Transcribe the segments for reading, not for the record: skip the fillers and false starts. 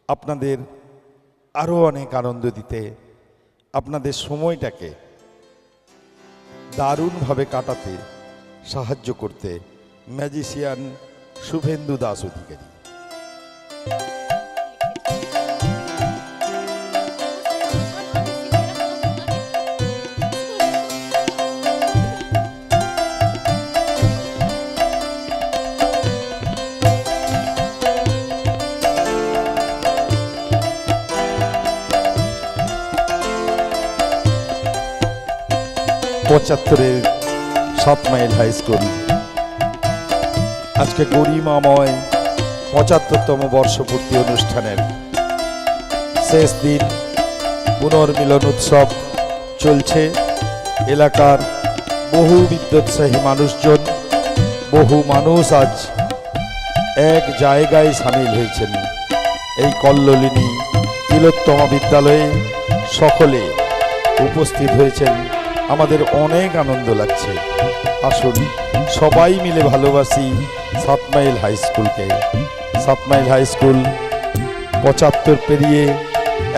আপনাদের আরও অনেক আনন্দ দিতে, আপনাদের সময়টাকে দারুণভাবে কাটাতে সাহায্য করতে ম্যাজিশিয়ান শুভেন্দু দাস অধিকারী। পঁচাত্তরের 7 মাইল হাই স্কুল আজকে গরিমাময় 75তম বর্ষপূর্তি অনুষ্ঠানের শেষ দিন। পুনর্মিলন উৎসব চলছে। এলাকার বহু বিদ্যোৎসাহী মানুষজন, বহু মানুষ আজ এক জায়গায় সামিল হয়েছেন এই কল্লোলিনী তিলোত্তমা বিদ্যালয়ে। সকলে উপস্থিত হয়েছেন, আমাদের অনেক আনন্দ লাগছে। আসুন সবাই মিলে ভালোবাসি 7 মাইল হাই স্কুলকে। 7 মাইল হাই স্কুল 75 পেরিয়ে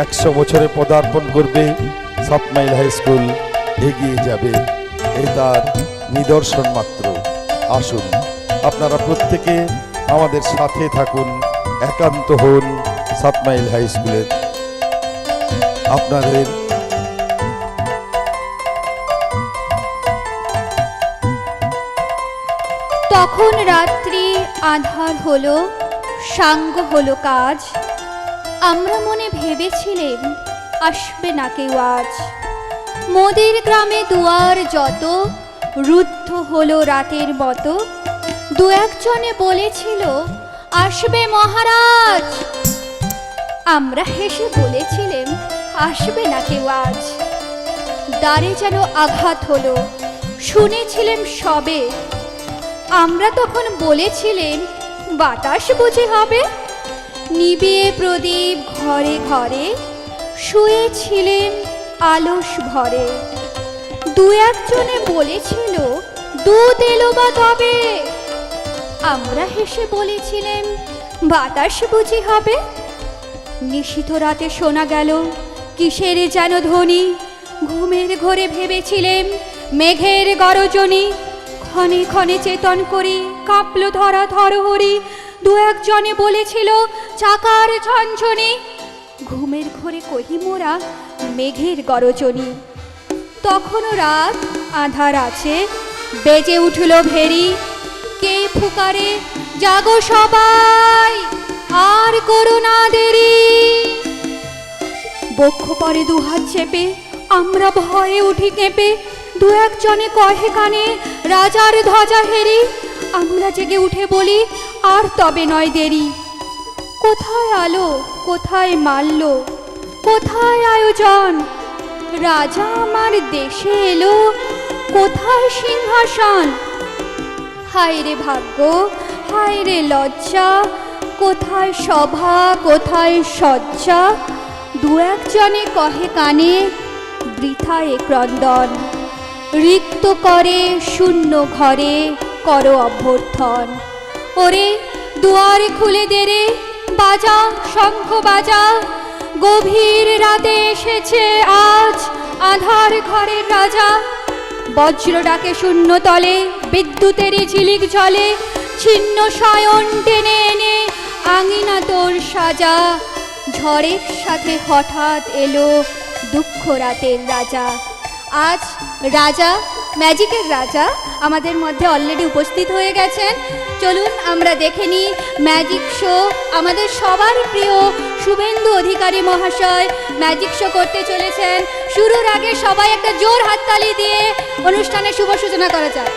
100 বছরে পদার্পণ করবে। 7 মাইল হাই স্কুল এগিয়ে যাবে, এ তার নিদর্শন মাত্র। আসুন আপনারা প্রত্যেকে আমাদের সাথে থাকুন, একান্ত হন 7 মাইল হাই স্কুলের। আপনাদের তখন রাত্রি আঁধার হলো, সাঙ্গ হলো কাজ। আমরা মনে ভেবেছিলেন আসবে না কেউ আজ। মোদের গ্রামে দুয়ার যত রুদ্ধ হলো রাতের মতো। দু একজনে বলেছিল আসবে মহারাজ। আমরা হেসে বলেছিলেন আসবে না কেউ আজ। দ্বারে যেন আঘাত হলো, শুনেছিলেন সবে। আমরা তখন বলেছিলেন বাতাস বুঝি হবে। নিবিয়ে প্রদীপ ঘরে ঘরে, শুয়েছিলেন আলস ভরে। দু একজনে বলেছিল দুধ এলো বা তবে। আমরা হেসে বলেছিলেন বাতাস বুঝি হবে। নিশীথ রাতে শোনা গেল কিসের যেন ধ্বনি। ঘুমের ঘোরে ভেবেছিলেন মেঘের গরজনী। ক্ষণে ক্ষণে চেতন করি কাঁপল ধরা ধরহরি। দু একজনে বলেছিল চাকার ঝনঝনি। ঘুমের ঘোরে কহি মোরা মেঘের গরজনী। তখনও রাত আধার আছে, বেজে উঠল ভেরি। কে ফুকারে জাগো সবাই, আর করো না দেরি। বক্ষ পরে দুহাত চেপে আমরা ভয়ে উঠি কেঁপে। দু একজনে কহে কানে রাজার ধ্বজা হেরি। আমরা জেগে উঠে বলি আর তবে নয় দেরি। কোথায় আলো, কোথায় মাল্য, কোথায় আয়োজন? রাজা আমার দেশে এলো, কোথায় সিংহাসন? হায় রে ভাগ্য, হায় রে লজ্জা, কোথায় সভা, কোথায় সজ্জা? দু একজনে কহে কানে বৃথা এ ক্রন্দন। রিক্ত করে শূন্য ঘরে করো অভ্যর্থন। ওরে দুয়ারে খুলে দে রে, বাজা শঙ্খ বাজা। গভীর রাতে এসেছে আজ আধার ঘরের রাজা। বজ্র ডাকে শূন্য তলে, বিদ্যুতেরই ঝিলিক ঝলে। ছিন্ন সায়ন টেনে এনে আঙিনা তোর সাজা। ঝড়ের সাথে হঠাৎ এলো দুঃখ রাতের রাজা। আজ রাজা, ম্যাজিকের রাজা আমাদের মধ্যে অলরেডি উপস্থিত হয়ে গেছেন। চলুন আমরা দেখে নিই ম্যাজিক শো। আমাদের সবার প্রিয় শুভেন্দু অধিকারী মহাশয় ম্যাজিক শো করতে চলেছেন। শুরুর আগে সবাই একটা জোর হাততালি দিয়ে অনুষ্ঠানের শুভ সূচনা করা যায়।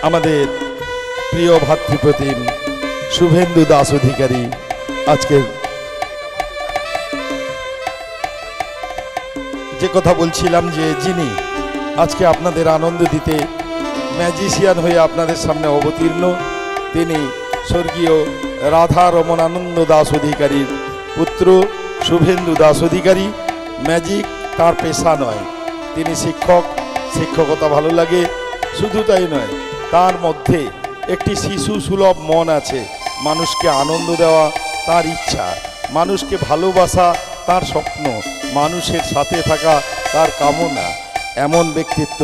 আমাদের প্রিয় ভাতৃপ্রতিম শুভেন্দু দাস অধিকারী আজকের যে কথা বলছিলাম, যে যিনি আজকে আপনাদের আনন্দ দিতে ম্যাজিশিয়ান হয়ে আপনাদের সামনে অবতীর্ণ, তিনি স্বর্গীয় রাধা রমনানন্দ দাস অধিকারীর পুত্র শুভেন্দু দাস অধিকারী। ম্যাজিক তার পেশা নয়, তিনি শিক্ষক। শিক্ষকতা ভালো লাগে, শুধু তাই নয়, তার মধ্যে একটি শিশু সুলভ মন আছে। মানুষকে আনন্দ দেওয়া, তার ইচ্ছা, মানুষকে ভালোবাসা তার স্বপ্ন, মানুষের সাথে থাকা তার কামনা। এমন ব্যক্তিত্ব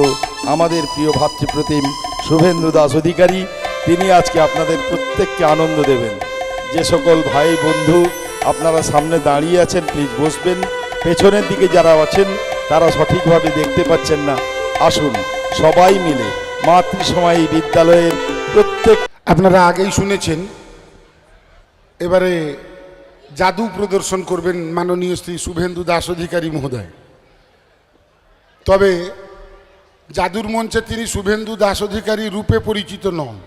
আমাদের প্রিয় ভাতৃপ্রতিম শুভেন্দু দাস অধিকারী। তিনি আজকে আপনাদের প্রত্যেককে আনন্দ দেবেন। যে সকল ভাই বন্ধু আপনারা সামনে দাঁড়িয়ে আছেন, প্লিজ বসবেন। পেছনের দিকে যারা আছেন তারা সঠিকভাবে দেখতে পাচ্ছেন না, আসুন সবাই মিলে মাতৃসময়ী বিদ্যালয়ের প্রত্যেক। আপনারা আগেই শুনেছেন, এবারে জাদু প্রদর্শন করবেন মাননীয় শ্রী শুভেন্দু দাস অধিকারী মহোদয়। তবে জাদুর মঞ্চে তিনি শুভেন্দু দাস অধিকারী রূপে পরিচিত নন,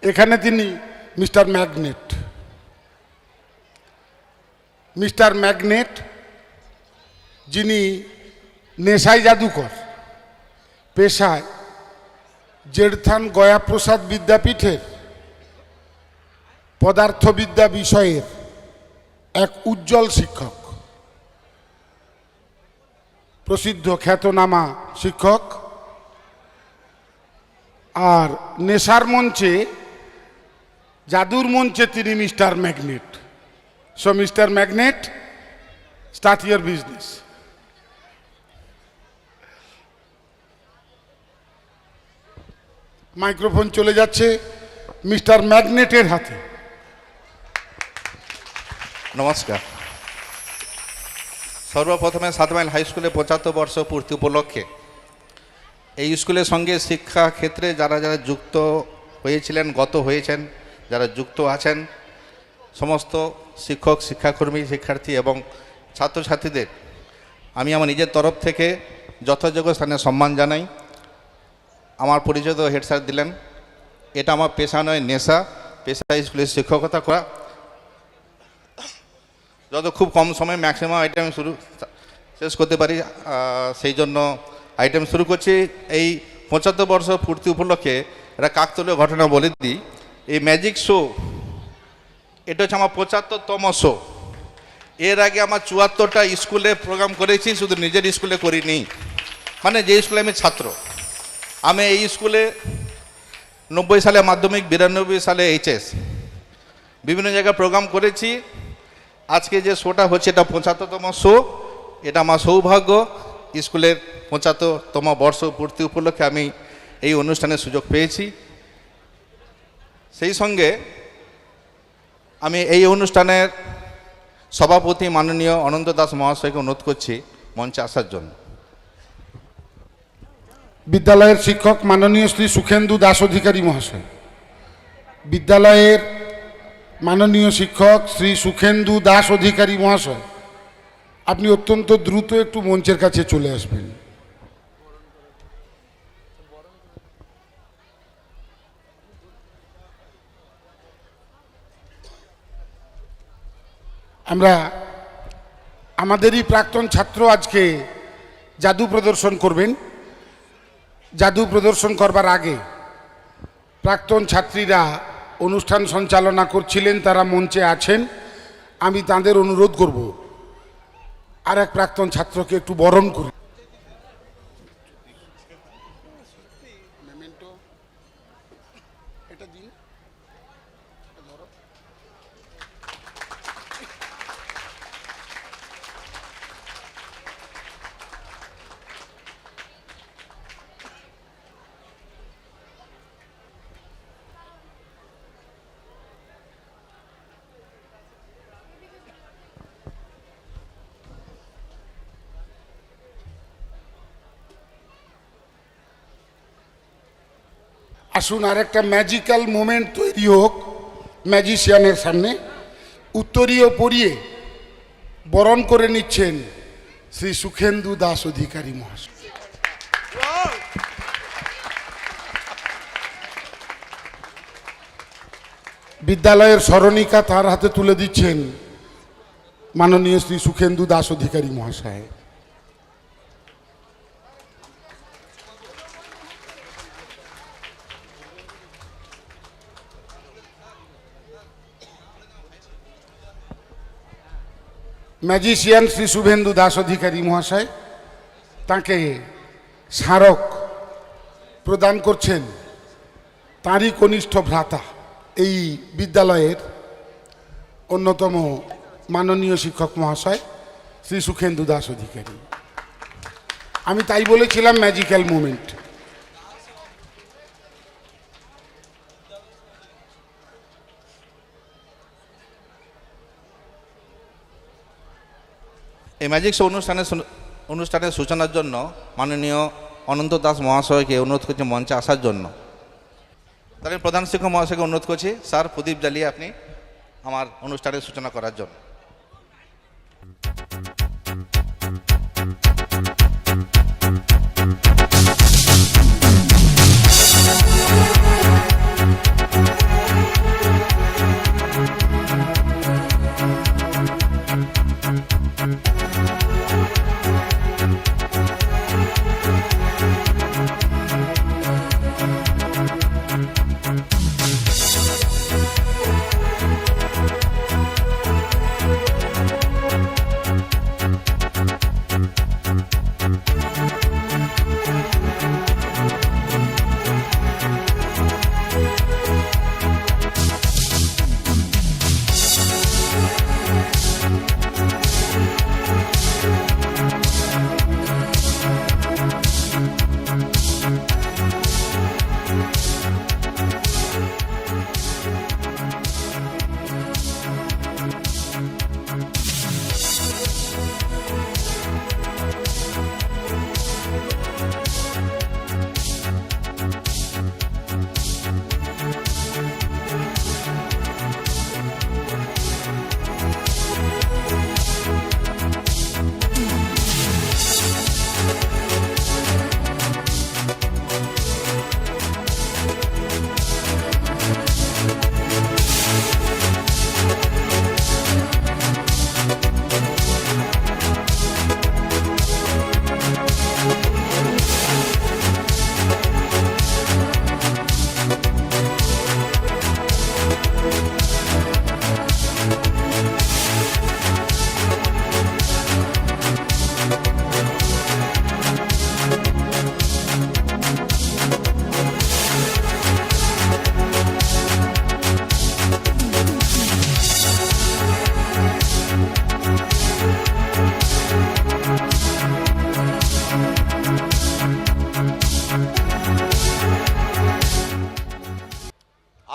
এখানে তিনি মিস্টার ম্যাগনেট। মিস্টার ম্যাগনেট, যিনি নেশায় জাদুকর, পেশায় জেঠথান গয়াপ্রসাদ বিদ্যাপীঠের পদার্থবিদ্যা বিষয়ের এক উজ্জ্বল শিক্ষক, প্রসিদ্ধ খ্যাতনামা শিক্ষক। আর নেশার মঞ্চে, জাদুর মঞ্চে তিনি mister magnet. So mister magnet, start your business. Microphone চলে যাচ্ছে মিস্টার ম্যাগনেটের হাতে। নমস্কার। সর্বপ্রথমে 7 মাইল হাই স্কুলে 75 বর্ষ পূর্তি উপলক্ষে এই স্কুলের সঙ্গে শিক্ষা ক্ষেত্রে যারা যারা যুক্ত হয়েছিলেন, গত হয়েছেন, যারা যুক্ত আছেন, সমস্ত শিক্ষক, শিক্ষাকর্মী, শিক্ষার্থী এবং ছাত্রছাত্রীদের আমি আমার নিজের তরফ থেকে যথাযোগ্য স্থানে সম্মান জানাই। আমার পরিচয় তো হেড স্যার দিলেন। এটা আমার পেশা নয়, নেশা। পেশা স্কুলের শিক্ষকতা করা। যত খুব কম সময় ম্যাক্সিমাম আইটেম শেষ করতে পারি, সেই জন্য আইটেম শুরু করছি। এই 75 বর্ষ পূর্তি উপলক্ষে একটা কাকতালীয় ঘটনা বলে দিই। এই ম্যাজিক শো, এটা হচ্ছে আমার 75তম শো। এর আগে আমার 74টা স্কুলে প্রোগ্রাম করেছি, শুধু নিজের স্কুলে করিনি। মানে যে স্কুলে আমি ছাত্র, আমি এই স্কুলে 90 সালে মাধ্যমিক, 92 সালে এইচএস, বিভিন্ন জায়গায় প্রোগ্রাম করেছি। আজকে যে শোটা হচ্ছে এটা 75তম শো। এটা আমার সৌভাগ্য, স্কুলের 75তম বর্ষ পূর্তি উপলক্ষে আমি এই অনুষ্ঠানের সুযোগ পেয়েছি। সেই সঙ্গে আমি এই অনুষ্ঠানের সভাপতি মাননীয় অনন্ত দাস মহাশয়কে অনুরোধ করছি মঞ্চে আসার জন্য। বিদ্যালয়ের শিক্ষক মাননীয় শ্রী সুখেন্দু দাস অধিকারী মহাশয়, বিদ্যালয়ের মাননীয় শিক্ষক শ্রী সুখেন্দু দাস অধিকারী মহাশয়, আপনি অত্যন্ত দ্রুত একটু মঞ্চের কাছে চলে আসবেন। আমরা আমাদেরই প্রাক্তন ছাত্র আজকে জাদু প্রদর্শন করবেন। জাদু প্রদর্শন করবার আগে প্রাক্তন ছাত্রীরা অনুষ্ঠান সঞ্চালনা করছিলেন, তারা মঞ্চে আছেন। আমি তাদের অনুরোধ করব আর এক প্রাক্তন ছাত্রকে একটু বরণ করি। আসুন আর একটা ম্যাজিক্যাল মোমেন্ট তৈরি হোক ম্যাজিশিয়ানের সামনে। উত্তরীয় পরিয়ে বরণ করে নিচ্ছেন শ্রী সুখেন্দু দাস অধিকারী মহাশয়। বিদ্যালয়ের স্মরণিকা তার হাতে তুলে দিচ্ছেন মাননীয় শ্রী সুখেন্দু দাস অধিকারী মহাশয়। ম্যাজিশিয়ান শ্রী শুভেন্দু দাস অধিকারী মহাশয় তাকে স্মারক প্রদান করছেন তাঁরই কনিষ্ঠ ভ্রাতা, এই বিদ্যালয়ের অন্যতম মাননীয় শিক্ষক মহাশয় শ্রী সুখেন্দু দাস অধিকারী। আমি তাই বলেছিলাম ম্যাজিক্যাল মুমেন্ট। এই ম্যাজিক শো অনুষ্ঠানের সূচনার জন্য মাননীয় অনন্ত দাস মহাশয়কে অনুরোধ করছি মঞ্চে আসার জন্য। তাহলে প্রধান শিক্ষক মহাশয়কে অনুরোধ করছি, স্যার প্রদীপ জ্বালিয়ে আপনি আমার অনুষ্ঠানের সূচনা করার জন্য।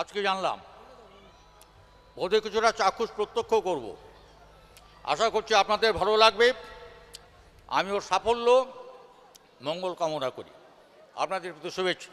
আজকে জানলাম, বোধহয় কিছুটা চাক্ষুষ প্রত্যক্ষ করব। আশা করছি আপনাদের ভালো লাগবে। আমি ওর সাফল্য মঙ্গল কামনা করি। আপনাদের প্রতি শুভেচ্ছা।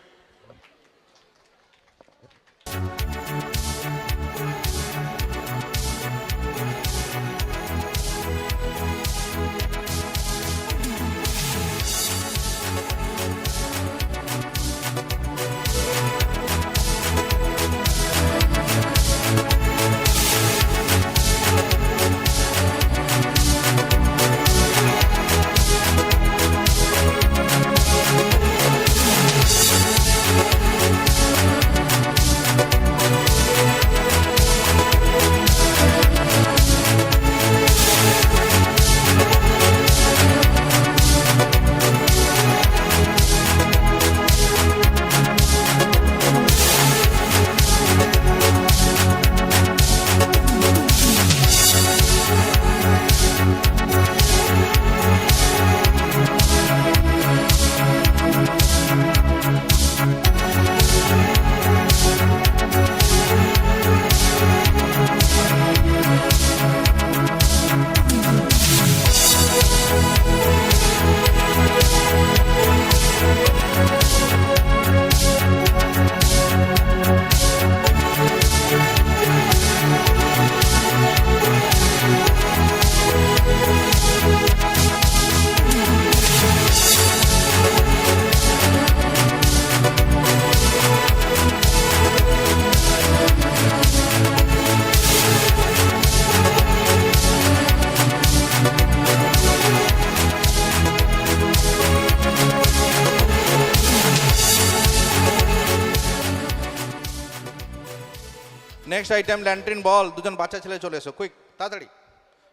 নেক্সট আইটেম ল্যান্ট্রিন বল। দুজন বাচ্চা ছেলে চলে এসো, কুইক, তাড়াতাড়ি।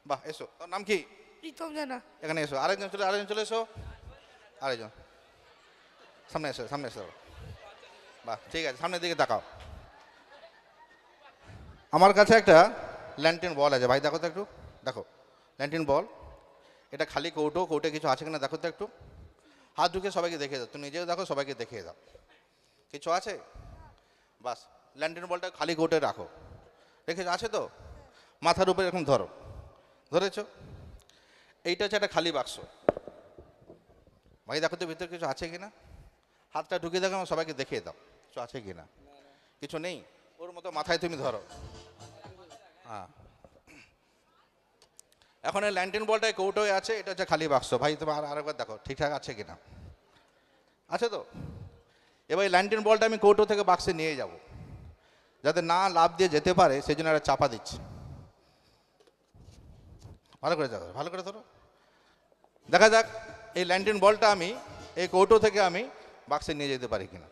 বাহ, এসো। তোর নাম কি? প্রীতম জানা। এখানে এসো। আরেকজন চলে এসো। আরেকজন সামনে এসো, সামনে এসো। বাহ, ঠিক আছে, সামনের দিকে তাকাও। আমার কাছে একটা ল্যান্টেন বল আছে ভাই, দেখো তো একটু, দেখো ল্যান্টেন বল, এটা খালি কৌটো, কৌটে কিছু আছে কিনা দেখো তো একটু, হাত ঢুকে সবাইকে দেখিয়ে দাও, তুমি নিজেও দেখো সবাইকে দেখিয়ে দাও কিছু আছে, বাস ল্যান্টেন বলটা খালি কৌটে রাখো, রেখেছো আছে তো, মাথার উপরে এরকম ধরো, ধরেছো, এইটা হচ্ছে একটা খালি বাক্স, ভাই দেখো তো ভিতরে কিছু আছে কিনা, হাতটা ঢুকিয়ে দেখো আমার সবাইকে দেখিয়ে দাও কিছু আছে কিনা, কিছু নেই, ওর মতো মাথায় তুমি ধরো, হ্যাঁ এখন এই ল্যান্টেন বলটায় কৌটোয় আছে, এটা হচ্ছে খালি বাক্স, ভাই তুমি আরেকবার দেখো ঠিকঠাক আছে কিনা, আছে তো, এবার এই ল্যান্টেন বলটা আমি কৌটো থেকে বাক্সে নিয়ে যাব, যাতে না লাভ দিয়ে যেতে পারে সেই জন্য একটা চাপা দিচ্ছি, ভালো করে দেখো, ভালো করে ধরো, দেখা যাক এই ল্যান্টেন বলটা আমি এই কৌটো থেকে আমি বাক্সে নিয়ে যেতে পারি কিনা।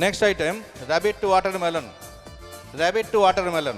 Next item, rabbit to watermelon. Rabbit to watermelon.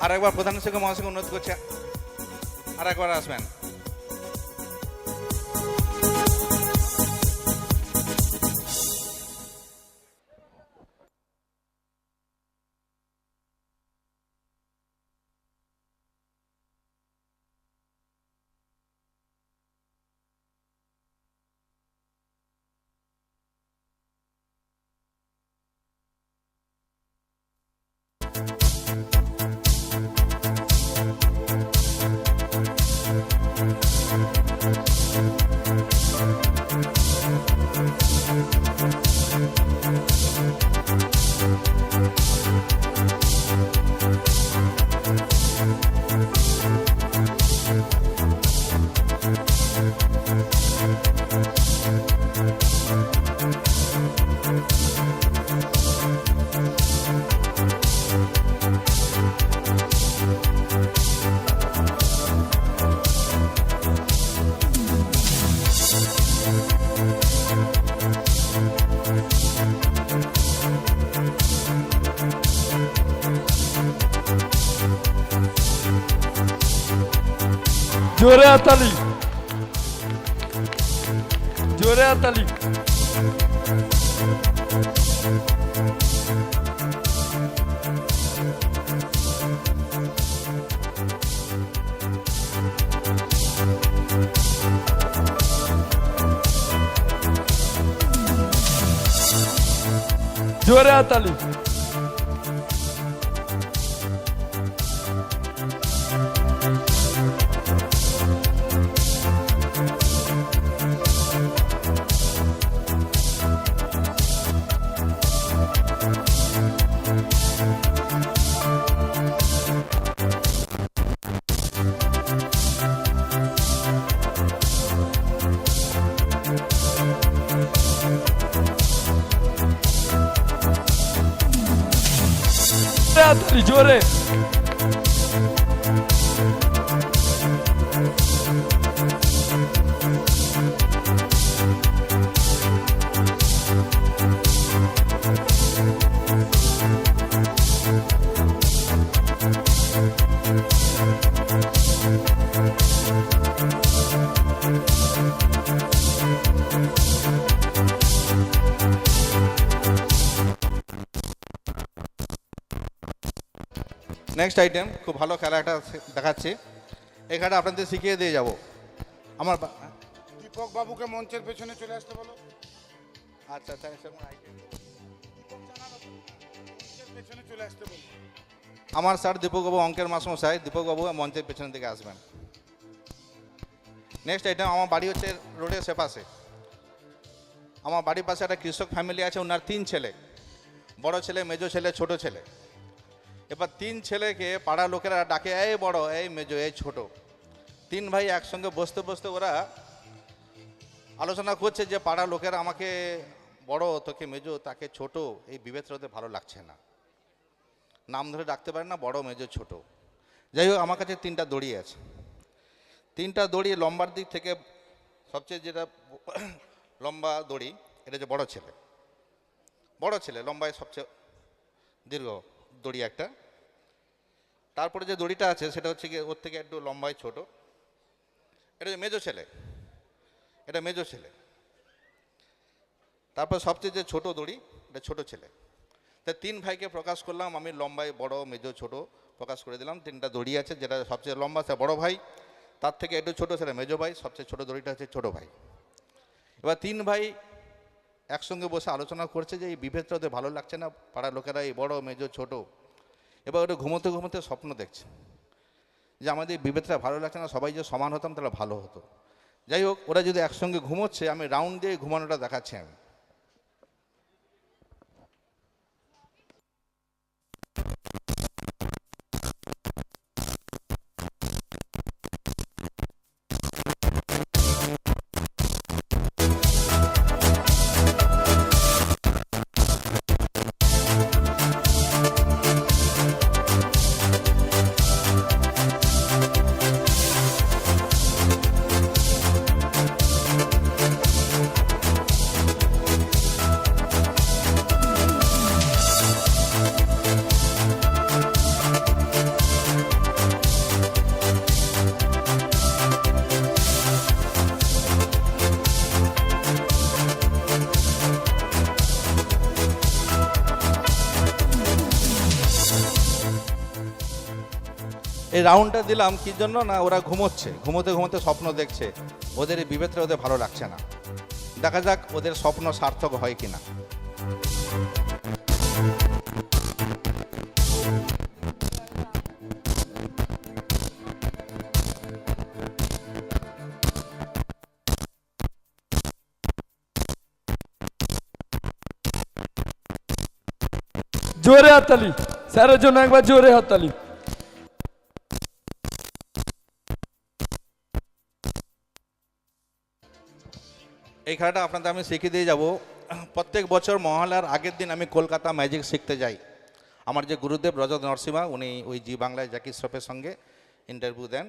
আর একবার প্রধান শিক্ষক মহাশয়কে অনুরোধ করছে আর একবার আসবেন। জোরে হাততালি, জোরে হাততালি। জোরে হাততালি। হাততালি জোরে। নেক্সট আইটেম খুব ভালো খেলা একটা দেখাচ্ছি, এই খেলাটা আপনাদের শিখিয়ে দিয়ে যাব। আমার দীপক বাবুকে মঞ্চের পেছনে চলে আসতে বলো। আচ্ছা আচ্ছা সেরকম আইটেম মঞ্চের পেছনে চলে আসতে বলো। আমার স্যার দীপকবাবু অঙ্কের মাস্টারমশাই, দীপকবাবু মঞ্চের পেছনের দিকে আসবেন। নেক্সট আইটেম, আমার বাড়ি হচ্ছে রোডের সেপাশে। আমার বাড়ির পাশে একটা কৃষক ফ্যামিলি আছে, ওনার 3 ছেলে, বড় ছেলে, মেজো ছেলে, ছোট ছেলে। এবার 3 ছেলেকে পাড়ার লোকেরা ডাকে এই বড়, এই মেজো, এই ছোট। 3 ভাই একসঙ্গে বসতে বসতে ওরা আলোচনা করছে যে পাড়ার লোকেরা আমাকে বড়, তোকে মেজো, তাকে ছোট, এই বিভেদ হতে ভালো লাগছে না, নাম ধরে ডাকতে পারে না, বড়, মেজো, ছোট। যাই হোক, আমার কাছে 3টা দড়ি আছে। 3টা দড়ি লম্বার দিক থেকে সবচেয়ে যেটা লম্বা দড়ি, এটা যে বড় ছেলে, বড় ছেলে লম্বায় সবচেয়ে দীর্ঘ দড়ি একটা। তারপরে যে দড়িটা আছে সেটা হচ্ছে কি ওর থেকে একটু লম্বায় ছোট, এটা যে মেজো ছেলে, এটা মেজো ছেলে। তারপর সবচেয়ে যে ছোট দড়ি, এটা ছোট ছেলে। তা 3 ভাইকে প্রকাশ করলাম আমি, লম্বায় বড়, মেজো, ছোট প্রকাশ করে দিলাম। 3টা দড়ি আছে, যেটা সবচেয়ে লম্বা সে বড় ভাই, তার থেকে একটু ছোট ছেলে মেজো ভাই, সবচেয়ে ছোট দড়িটা হচ্ছে ছোট ভাই। এবার 3 ভাই একসঙ্গে বসে আলোচনা করছে যে এই বিভেদটা ওদের ভালো লাগছে না, পাড়ার লোকেরা এই বড়, মেজো, ছোট। এবার ওটা ঘুমোতে ঘুমোতে স্বপ্ন দেখছে যে আমাদের বিভেদটা ভালো লাগছে না, সবাই যে সমান হতাম তাহলে ভালো হতো। যাই হোক, ওরা যদি একসঙ্গে ঘুমোচ্ছে, আমি রাউন্ড দিয়ে ঘুমানোটা দেখাচ্ছি আমি। এই রাউন্ডটা দিলাম কি জন্য না, ওরা ঘুমোচ্ছে, ঘুমোতে ঘুমোতে স্বপ্ন দেখছে, ওদের এই বিবেকটা ওদের ভালো লাগছে না। দেখা যাক ওদের স্বপ্ন সার্থক হয় কিনা। জোরে হাততালি, স্যারের জন্য একবার জোরে হাততালি। এই খেলাটা আপনাদের আমি শিখিয়ে দিয়ে যাব। প্রত্যেক বছর মহালয়ার আগের দিন আমি কলকাতা ম্যাজিক শিখতে যাই। আমার যে গুরুদেব রজত নরসিমা, উনি ওই জি বাংলায় জ্যাকি শ্রফের সঙ্গে ইন্টারভিউ দেন,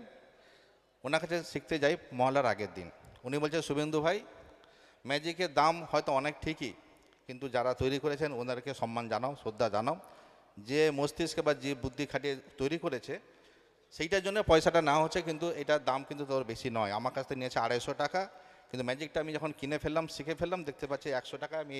ওনার কাছে শিখতে যাই মহালয়ার আগের দিন। উনি বলছে, শুভেন্দু ভাই, ম্যাজিকের দাম হয়তো অনেক ঠিকই, কিন্তু যারা তৈরি করেছেন ওনাদেরকে সম্মান জানাও, শ্রদ্ধা জানাও। যে মস্তিষ্কে বা যে বুদ্ধি খাটিয়ে তৈরি করেছে সেইটার জন্য পয়সাটা না হচ্ছে, কিন্তু এটার দাম কিন্তু তোর বেশি নয়। আমার কাছ থেকে নিয়েছে 250 টাকা, কিন্তু ম্যাজিকটা আমি যখন কিনে ফেললাম, শিখে ফেললাম, দেখতে পাচ্ছি 100 টাকা আমি